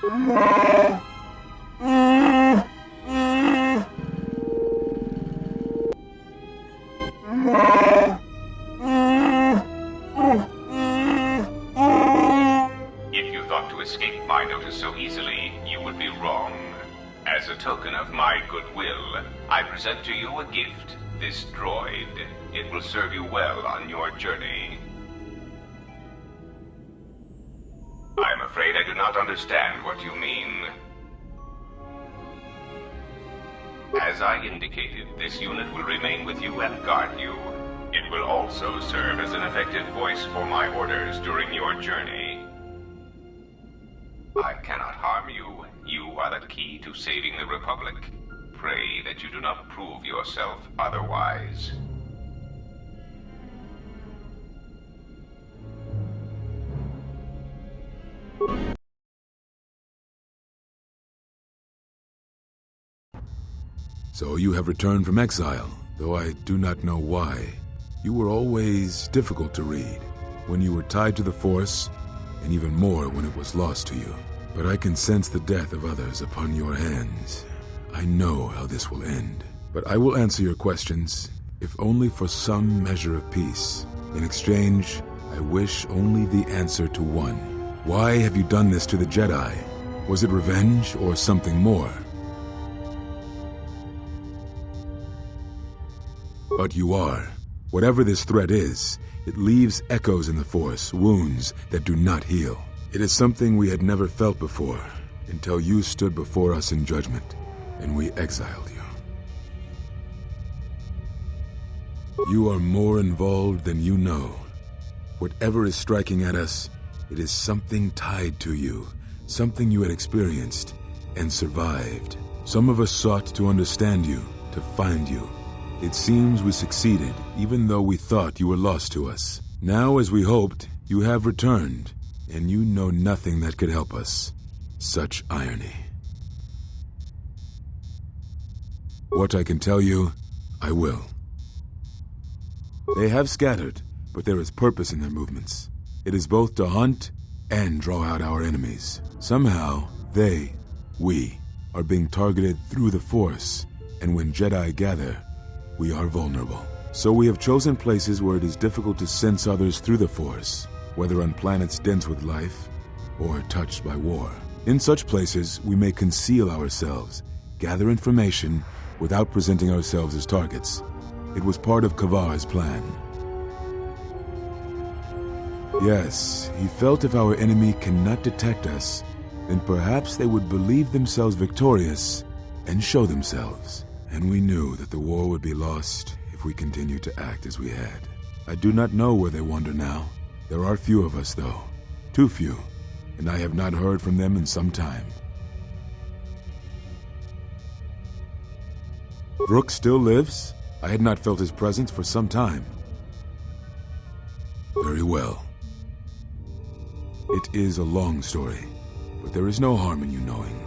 If you thought to escape my notice so easily, you would be wrong. As a token of my goodwill, I present to you a gift, this droid. It will serve you well on your journey. I'm afraid I do not understand what you mean. As I indicated, this unit will remain with you and guard you. It will also serve as an effective voice for my orders during your journey. I cannot harm you. You are the key to saving the Republic. Pray that you do not prove yourself otherwise. So you have returned from exile, though I do not know why. You were always difficult to read, when you were tied to the Force, and even more when it was lost to you. But I can sense the death of others upon your hands. I know how this will end. But I will answer your questions, if only for some measure of peace. In exchange, I wish only the answer to one. Why have you done this to the Jedi? Was it revenge or something more? But you are. Whatever this threat is, it leaves echoes in the Force, wounds that do not heal. It is something we had never felt before, until you stood before us in judgment, and we exiled you. You are more involved than you know. Whatever is striking at us, it is something tied to you, something you had experienced and survived. Some of us sought to understand you, to find you. It seems we succeeded, even though we thought you were lost to us. Now, as we hoped, you have returned, and you know nothing that could help us. Such irony. What I can tell you, I will. They have scattered, but there is purpose in their movements. It is both to hunt and draw out our enemies. Somehow, we, are being targeted through the Force, and when Jedi gather, we are vulnerable. So we have chosen places where it is difficult to sense others through the Force, whether on planets dense with life or touched by war. In such places, we may conceal ourselves, gather information without presenting ourselves as targets. It was part of Kavar's plan. Yes, he felt if our enemy cannot detect us, then perhaps they would believe themselves victorious and show themselves. And we knew that the war would be lost if we continued to act as we had. I do not know where they wander now. There are few of us, though. Too few, and I have not heard from them in some time. Vrook still lives? I had not felt his presence for some time. Very well. It is a long story, but there is no harm in you knowing.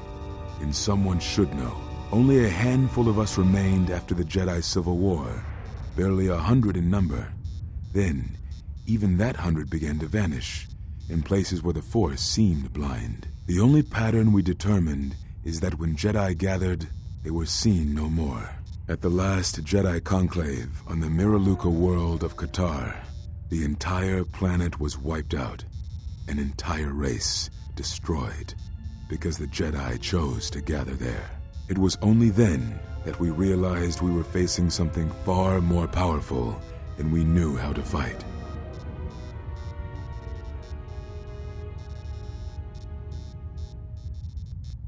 And someone should know. Only a handful of us remained after the Jedi Civil War, barely 100 in number. Then, even that 100 began to vanish, in places where the Force seemed blind. The only pattern we determined is that when Jedi gathered, they were seen no more. At the last Jedi conclave on the Miraluka world of KOTOR, the entire planet was wiped out, an entire race destroyed, because the Jedi chose to gather there. It was only then that we realized we were facing something far more powerful than we knew how to fight.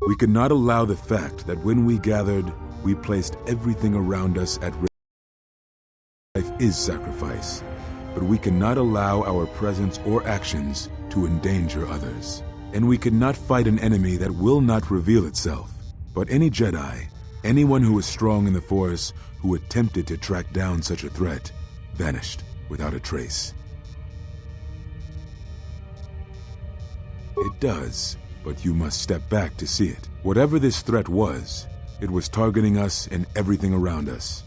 We could not allow the fact that when we gathered, we placed everything around us at risk. Life is sacrifice, but we cannot allow our presence or actions to endanger others. And we cannot fight an enemy that will not reveal itself. But any Jedi, anyone who was strong in the Force, who attempted to track down such a threat, vanished without a trace. It does, but you must step back to see it. Whatever this threat was, it was targeting us and everything around us.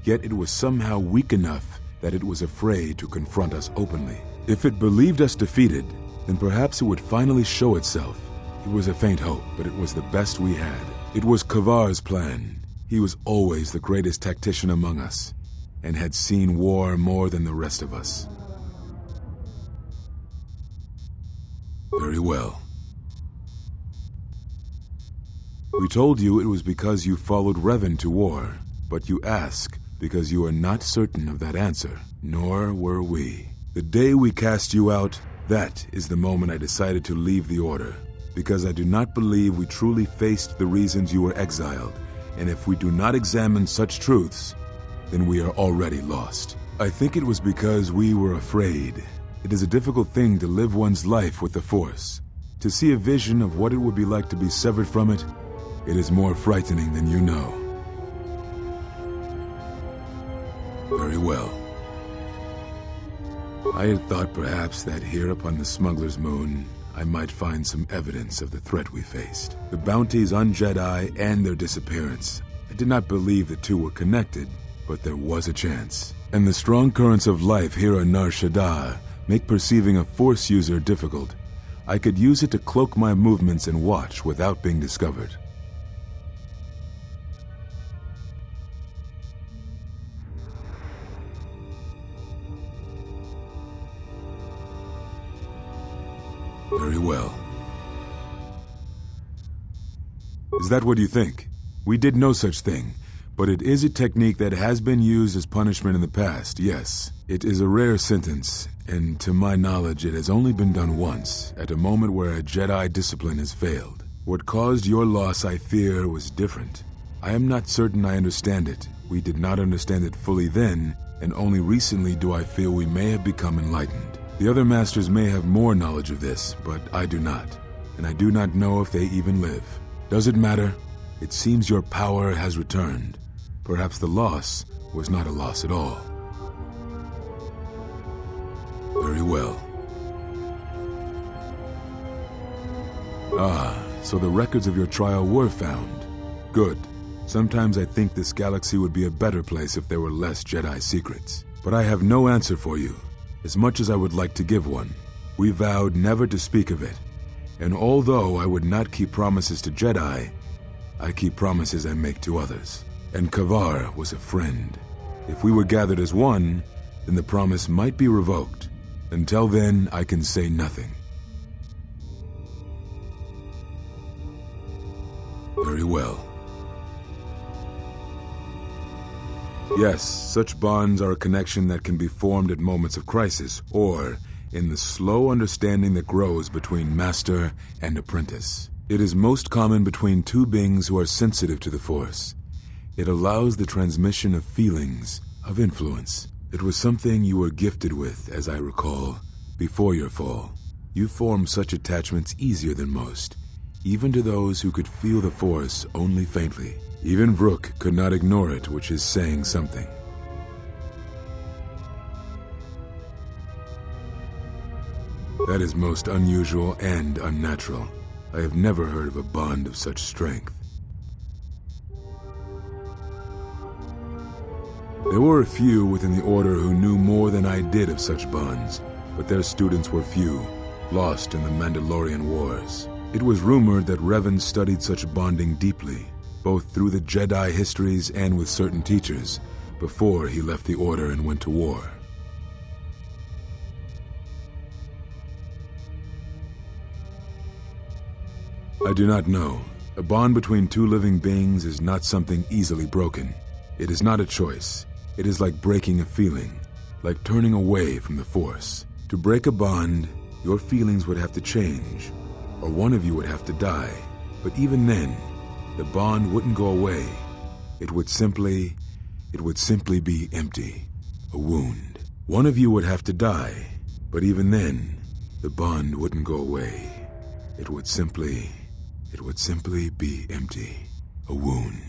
Yet it was somehow weak enough that it was afraid to confront us openly. If it believed us defeated, then perhaps it would finally show itself, It was a faint hope, but it was the best we had. It was KOTOR's plan. He was always the greatest tactician among us, and had seen war more than the rest of us. Very well. We told you it was because you followed Revan to war, but you ask because you are not certain of that answer, nor were we. The day we cast you out, that is the moment I decided to leave the Order, because I do not believe we truly faced the reasons you were exiled, and if we do not examine such truths, then we are already lost. I think it was because we were afraid. It is a difficult thing to live one's life with the Force. To see a vision of what it would be like to be severed from it, it is more frightening than you know. Very well. I had thought perhaps that here upon the Smuggler's Moon, I might find some evidence of the threat we faced. The bounties on Jedi and their disappearance. I did not believe the two were connected, but there was a chance. And the strong currents of life here on Nar Shaddaa make perceiving a Force user difficult. I could use it to cloak my movements and watch without being discovered. Very well. Is that what you think? We did no such thing, but it is a technique that has been used as punishment in the past, yes. It is a rare sentence, and to my knowledge it has only been done once, at a moment where a Jedi discipline has failed. What caused your loss, I fear, was different. I am not certain I understand it. We did not understand it fully then, and only recently do I feel we may have become enlightened. The other masters may have more knowledge of this, but I do not, and I do not know if they even live. Does it matter? It seems your power has returned. Perhaps the loss was not a loss at all. Very well. Ah, so the records of your trial were found. Good. Sometimes I think this galaxy would be a better place if there were less Jedi secrets. But I have no answer for you. As much as I would like to give one, we vowed never to speak of it, and although I would not keep promises to Jedi, I keep promises I make to others. And KOTOR was a friend. If we were gathered as one, then the promise might be revoked. Until then, I can say nothing. Very well. Yes, such bonds are a connection that can be formed at moments of crisis, or in the slow understanding that grows between master and apprentice. It is most common between two beings who are sensitive to the Force. It allows the transmission of feelings, of influence. It was something you were gifted with, as I recall, before your fall. You formed such attachments easier than most, even to those who could feel the Force only faintly. Even Vrook could not ignore it, which is saying something. That is most unusual and unnatural. I have never heard of a bond of such strength. There were a few within the Order who knew more than I did of such bonds, but their students were few, lost in the Mandalorian Wars. It was rumored that Revan studied such bonding deeply, both through the Jedi histories and with certain teachers, before he left the Order and went to war. I do not know. A bond between two living beings is not something easily broken. It is not a choice. It is like breaking a feeling, like turning away from the Force. To break a bond, your feelings would have to change, or one of you would have to die. But even then, the bond wouldn't go away. It would simply be empty, a wound. One of you would have to die, but even then, the bond wouldn't go away. It would simply be empty, a wound.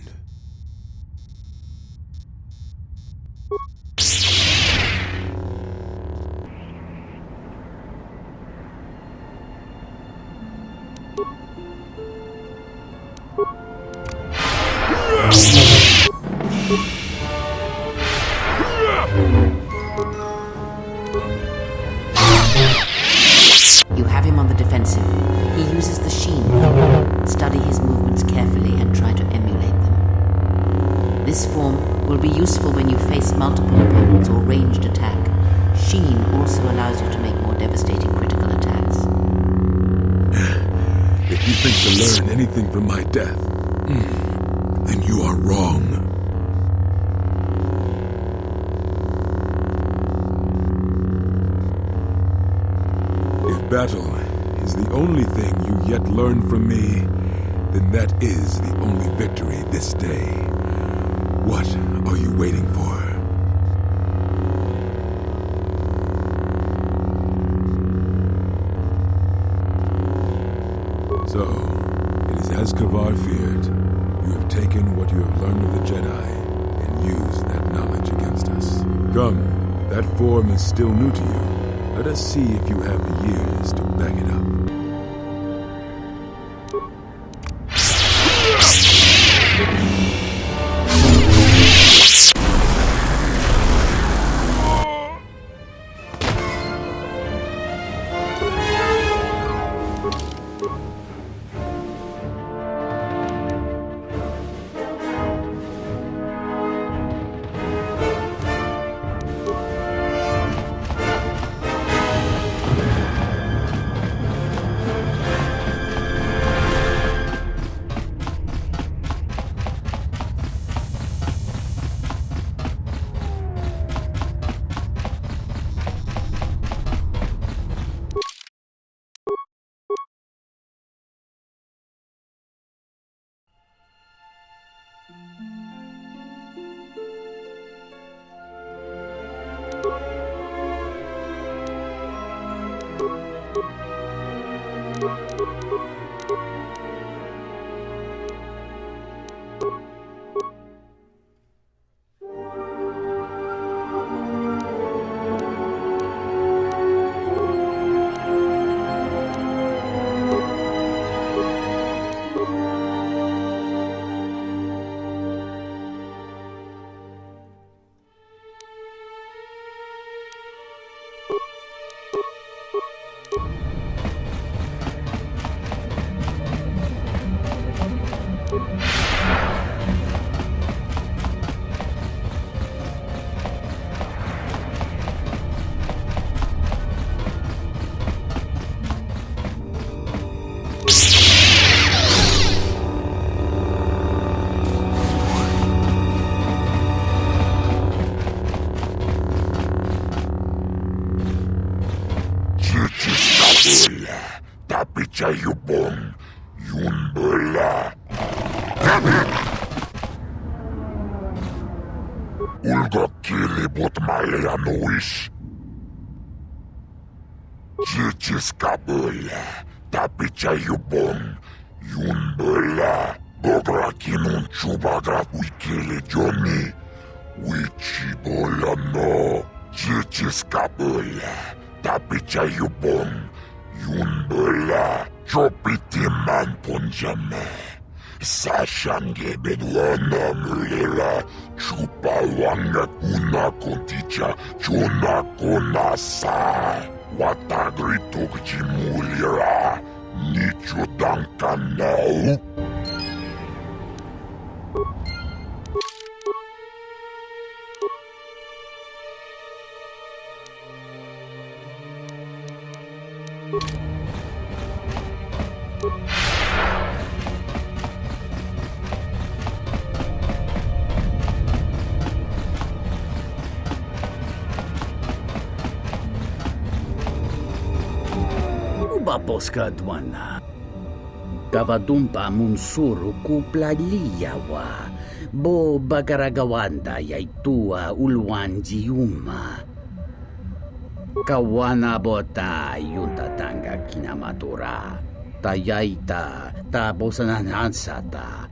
You have him on the defensive. He uses the sheen form. Study his movements carefully and try to emulate them. This form will be useful when you face multiple opponents or ranged attack. Sheen also allows you to make more devastating critical attacks. If you think to learn anything from my death, then you are wrong. If battle is the only thing you yet learn from me, then that is the only victory this day. What are you waiting for? So, it is as KOTOR feared. You have taken what you have learned of the Jedi and used that knowledge against us. Come, that form is still new to you. Let us see if you have the years to back it up. Tapi cayubong yun bala. Ulga kilibot maleanois. Chichis kabala. Tapi cayubong yun bala. Bogra kinun chubagrat wikili Johnny. Wichibola no. Chichis kabala. Tapi cayubong yun bala. Chopiti man ponjame. Sashange bedwana mulera. Chupawanga kuna konticha. Chona konasa. Watagritok jimulira. Nicho dankanau. Ubapos ka dwana. Kavadumpa munsuru kuplaliyawa. Bo bagaragawanda yay tua ulwan jiyuma. Kawana bota yunta tanga kinamatura. Tayayta tabosananansata.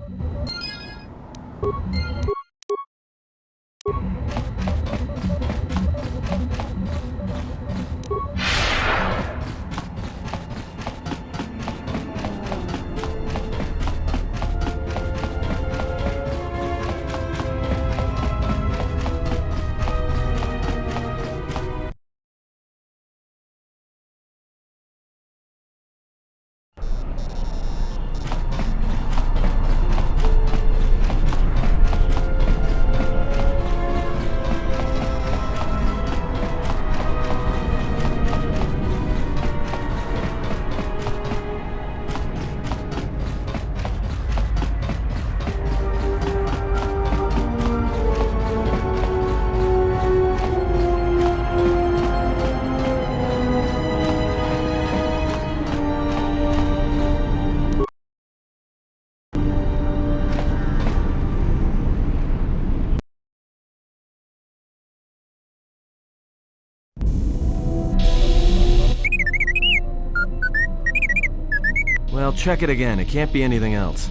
Well, check it again. It can't be anything else.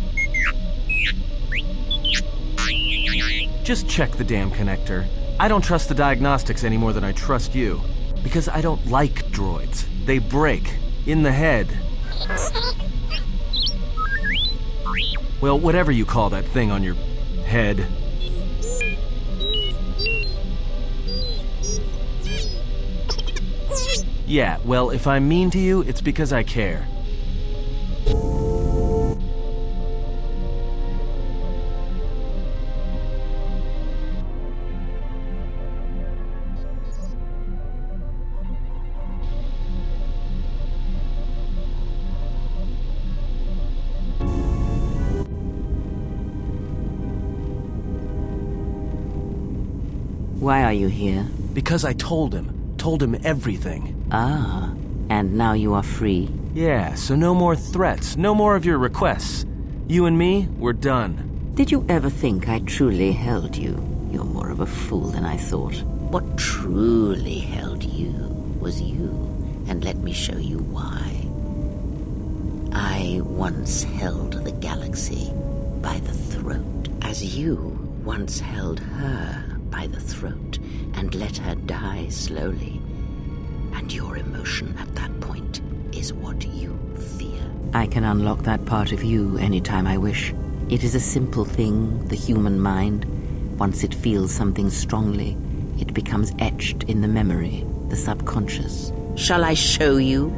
Just check the damn connector. I don't trust the diagnostics any more than I trust you. Because I don't like droids. They break. In the head. Well, whatever you call that thing on your head. Yeah, well, if I'm mean to you, it's because I care. Why are you here? Because I told him everything. Ah, and now you are free. Yeah, so no more threats, no more of your requests. You and me, we're done. Did you ever think I truly held you? You're more of a fool than I thought. What truly held you was you, and let me show you why. I once held the galaxy by the throat, as you once held her by the throat and let her die slowly. And your emotion at that point is what you fear. I can unlock that part of you anytime I wish. It is a simple thing, the human mind. Once it feels something strongly, it becomes etched in the memory, the subconscious. Shall I show you?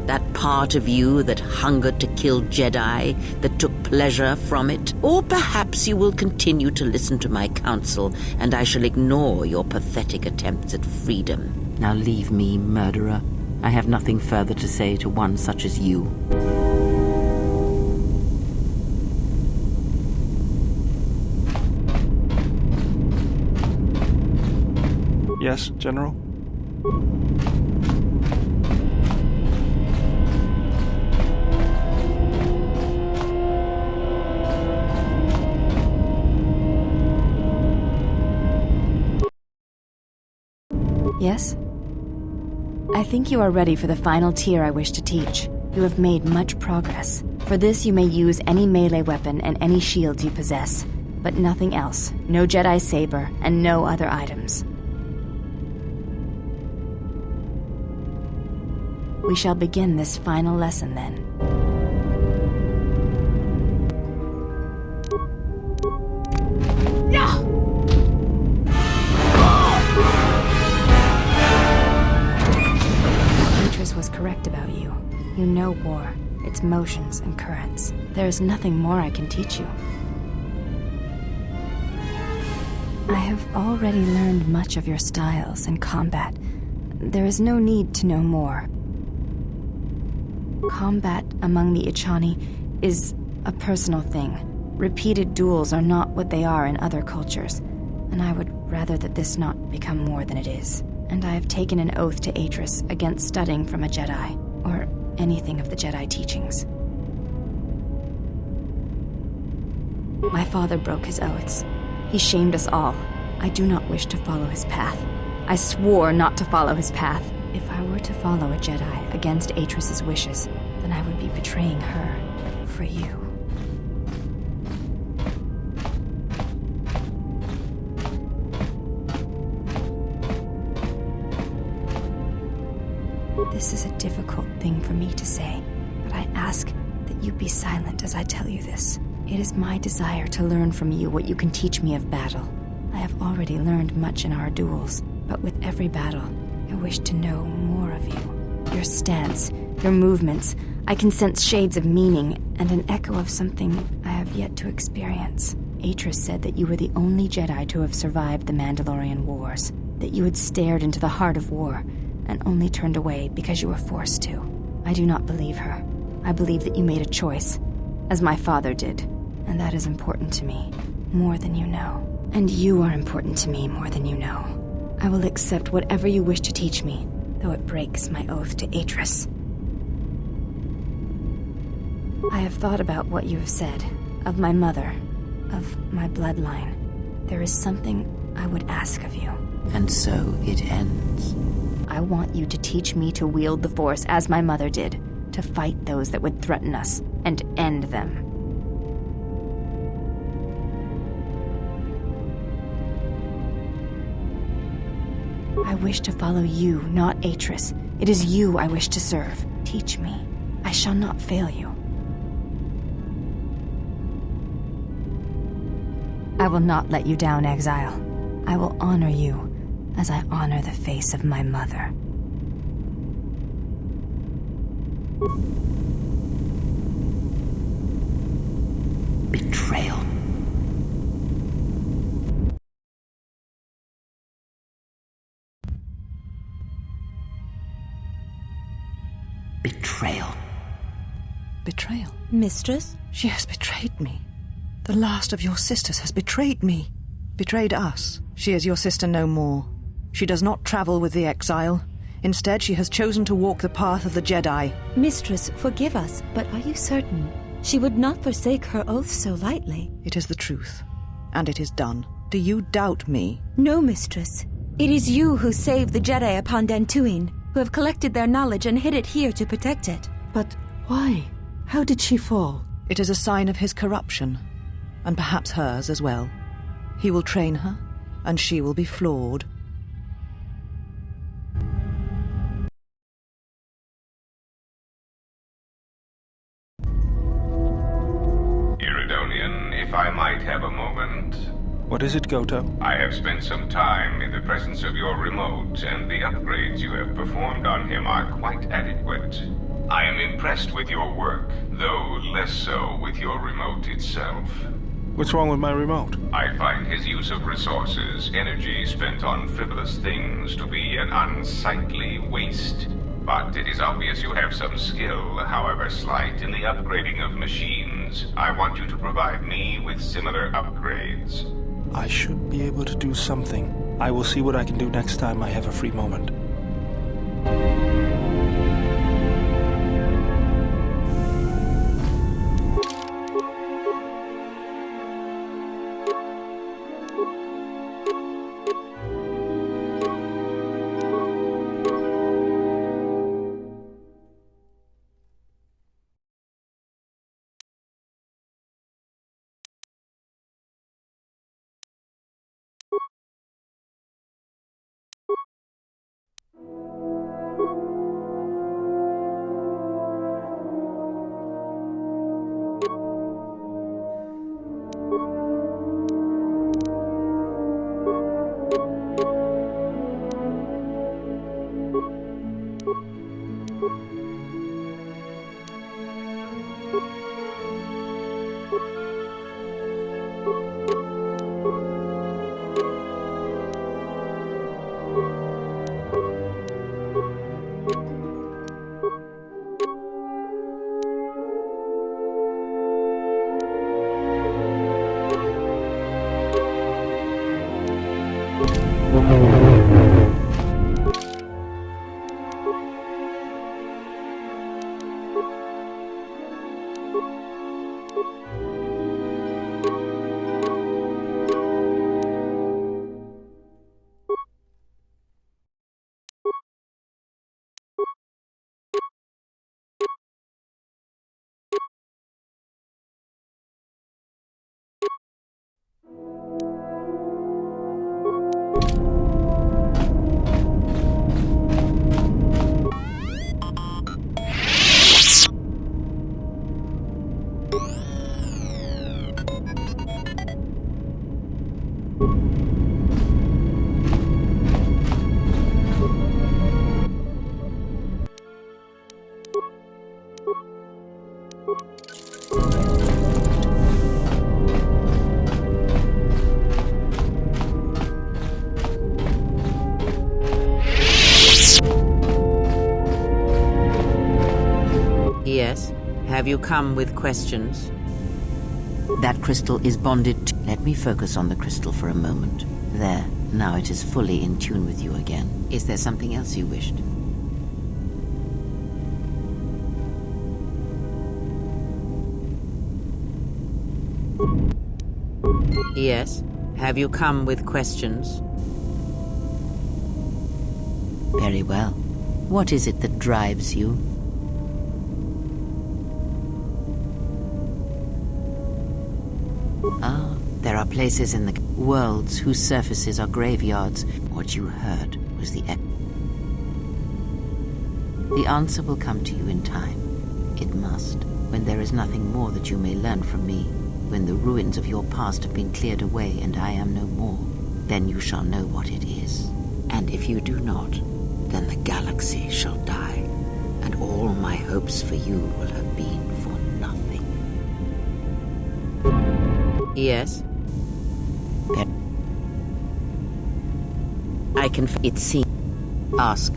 That part of you that hungered to kill Jedi, that took pleasure from it? Or perhaps you will continue to listen to my counsel, and I shall ignore your pathetic attempts at freedom. Now leave me, murderer. I have nothing further to say to one such as you. Yes, General? Yes? I think you are ready for the final tier I wish to teach. You have made much progress. For this you may use any melee weapon and any shields you possess, but nothing else. No Jedi saber, and no other items. We shall begin this final lesson then. Was correct about you. You know war, its motions and currents. There is nothing more I can teach you. I have already learned much of your styles and combat. There is no need to know more. Combat among the Ichani is a personal thing. Repeated duels are not what they are in other cultures, and I would rather that this not become more than it is. And I have taken an oath to Atris against studying from a Jedi, or anything of the Jedi teachings. My father broke his oaths. He shamed us all. I do not wish to follow his path. I swore not to follow his path. If I were to follow a Jedi against Atris's wishes, then I would be betraying her for you. This is a difficult thing for me to say, but I ask that you be silent as I tell you this. It is my desire to learn from you what you can teach me of battle. I have already learned much in our duels, but with every battle, I wish to know more of you. Your stance, your movements, I can sense shades of meaning and an echo of something I have yet to experience. Atris said that you were the only Jedi to have survived the Mandalorian Wars, that you had stared into the heart of war, and only turned away because you were forced to. I do not believe her. I believe that you made a choice, as my father did, and that is important to me, more than you know. And you are important to me more than you know. I will accept whatever you wish to teach me, though it breaks my oath to Atris. I have thought about what you have said, of my mother, of my bloodline. There is something I would ask of you. And so it ends. I want you to teach me to wield the Force as my mother did, to fight those that would threaten us and end them. I wish to follow you, not Atris. It is you I wish to serve. Teach me. I shall not fail you. I will not let you down, Exile. I will honor you as I honor the face of my mother. Betrayal. Betrayal. Betrayal? Mistress? She has betrayed me. The last of your sisters has betrayed me. Betrayed us. She is your sister no more. She does not travel with the exile. Instead, she has chosen to walk the path of the Jedi. Mistress, forgive us, but are you certain? She would not forsake her oath so lightly. It is the truth, and it is done. Do you doubt me? No, Mistress. It is you who saved the Jedi upon Dantooine, who have collected their knowledge and hid it here to protect it. But why? How did she fall? It is a sign of his corruption, and perhaps hers as well. He will train her, and she will be flawed. Iridonian, if I might have a moment. What is it, Goto? I have spent some time in the presence of your remote, and the upgrades you have performed on him are quite adequate. I am impressed with your work, though less so with your remote itself. What's wrong with my remote? I find his use of resources, energy spent on frivolous things, to be an unsightly waste. But it is obvious you have some skill, however slight, in the upgrading of machines. I want you to provide me with similar upgrades. I should be able to do something. I will see what I can do next time I have a free moment. Yes? Have you come with questions? That crystal is bonded to... Let me focus on the crystal for a moment. There. Now it is fully in tune with you again. Is there something else you wished? Yes? Have you come with questions? Very well. What is it that drives you? Ah, there are places in the worlds whose surfaces are graveyards. What you heard was the answer will come to you in time. It must, when there is nothing more that you may learn from me. When the ruins of your past have been cleared away and I am no more, then you shall know what it is. And if you do not, then the galaxy shall die, and all my hopes for you will have been for nothing. Yes? I can... It seems... Ask.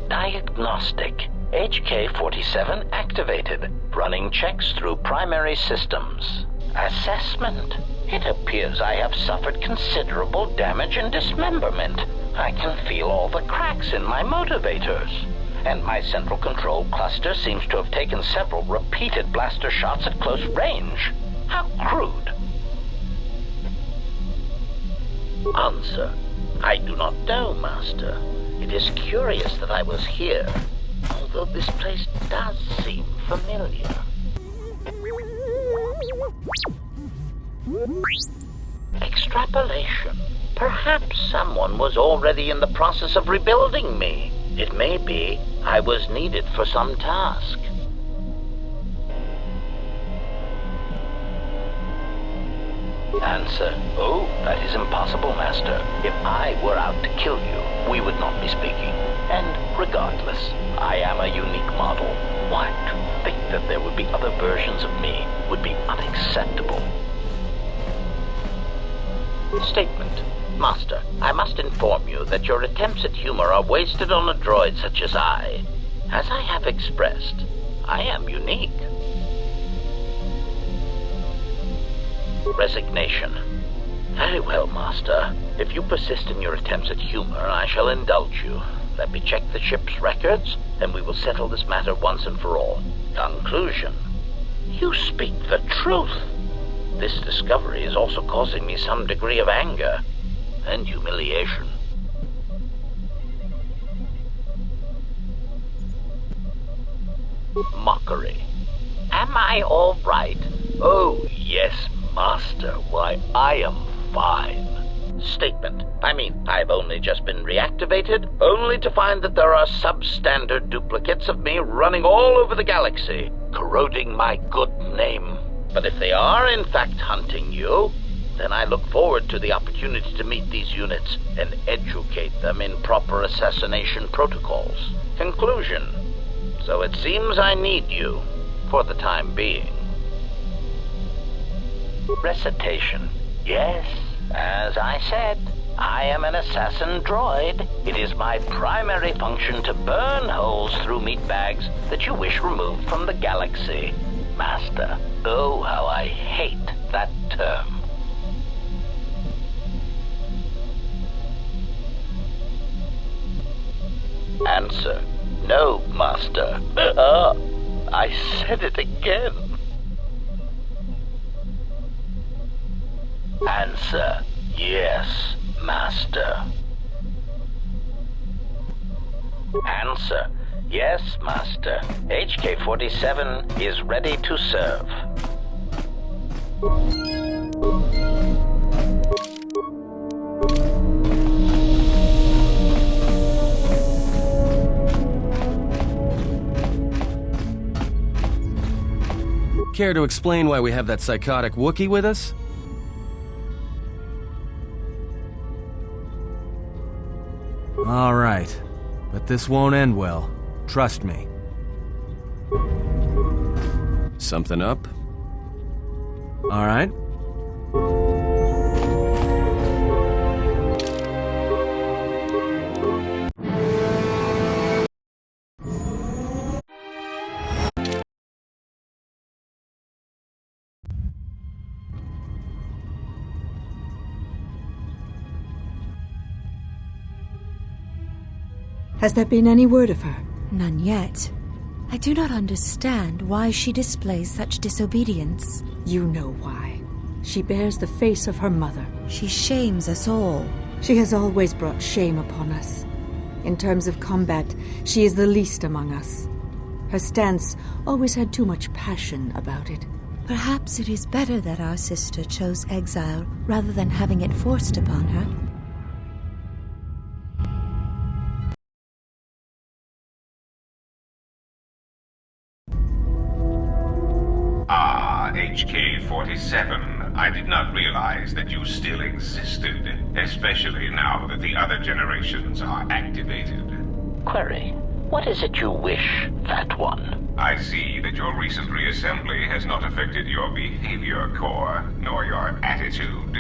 Diagnostic. HK-47 activated. Running checks through primary systems. Assessment. It appears I have suffered considerable damage and dismemberment. I can feel all the cracks in my motivators. And my central control cluster seems to have taken several repeated blaster shots at close range. How crude. Answer. I do not know, Master. It is curious that I was here, although this place does seem familiar. Extrapolation. Perhaps someone was already in the process of rebuilding me. It may be I was needed for some task. Answer. Oh, that is impossible, Master. If I were out to kill you, we would not be speaking. And regardless, I am a unique model. Why, to think that there would be other versions of me would be unacceptable. Statement. Master, I must inform you that your attempts at humor are wasted on a droid such as I. As I have expressed, I am unique. Resignation. Very well, Master. If you persist in your attempts at humor, I shall indulge you. Let me check the ship's records, and we will settle this matter once and for all. Conclusion. You speak the truth. This discovery is also causing me some degree of anger and humiliation. Mockery. Am I all right? Oh, yes, Master. Why, I am fine. Statement. I've only just been reactivated, only to find that there are substandard duplicates of me running all over the galaxy, corroding my good name. But if they are in fact hunting you, then I look forward to the opportunity to meet these units and educate them in proper assassination protocols. Conclusion. So it seems I need you, for the time being. Recitation. Yes, as I said, I am an assassin droid. It is my primary function to burn holes through meat bags that you wish removed from the galaxy. Master, oh, how I hate that term. Answer. No, Master. I said it again. Answer. Yes, Master. Answer. Yes, Master. HK-47 is ready to serve. Care to explain why we have that psychotic Wookiee with us? All right, but this won't end well. Trust me. Something up? All right. Has there been any word of her? None yet. I do not understand why she displays such disobedience. You know why. She bears the face of her mother. She shames us all. She has always brought shame upon us. In terms of combat, she is the least among us. Her stance always had too much passion about it. Perhaps it is better that our sister chose exile rather than having it forced upon her. HK-47. I did not realize that you still existed, especially now that the other generations are activated. Query, what is it you wish, Fat One? I see that your recent reassembly has not affected your behavior core, nor your attitude.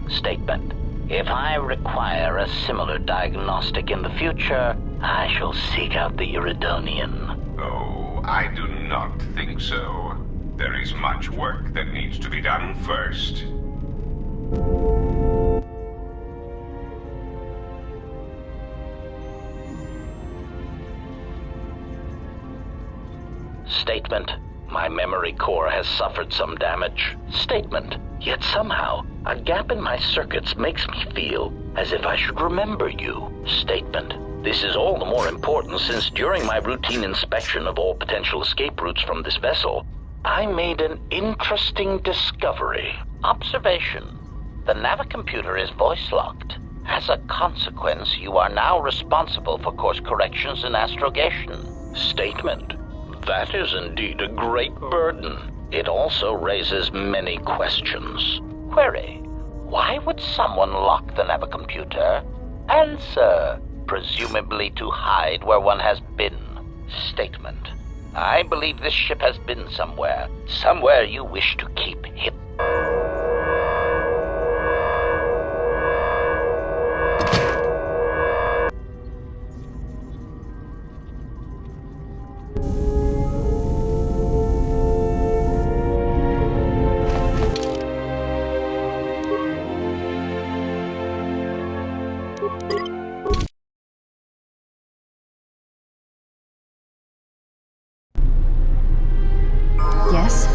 Statement. If I require a similar diagnostic in the future, I shall seek out the Iridonian. Oh, I do not think so. There is much work that needs to be done first. Statement. My memory core has suffered some damage. Statement. Yet somehow, a gap in my circuits makes me feel as if I should remember you. Statement. This is all the more important since during my routine inspection of all potential escape routes from this vessel, I made an interesting discovery. Observation. The navicomputer is voice-locked. As a consequence, you are now responsible for course corrections and astrogation. Statement. That is indeed a great burden. It also raises many questions. Query. Why would someone lock the navicomputer? Answer. Presumably to hide where one has been. Statement. I believe this ship has been somewhere. Somewhere you wish to keep hidden. Yes?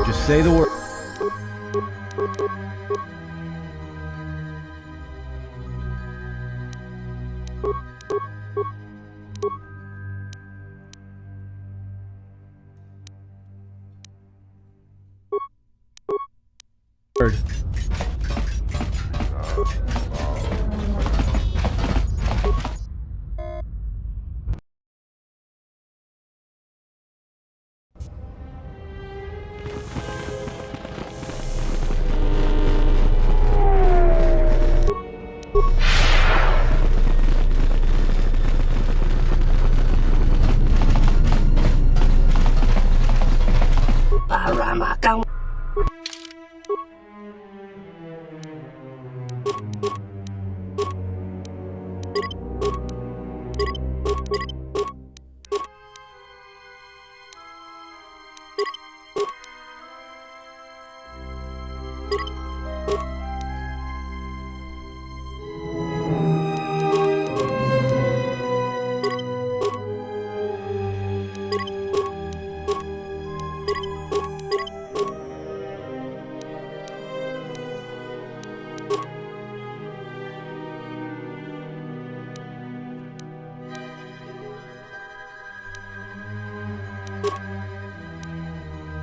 Just say the word.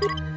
you.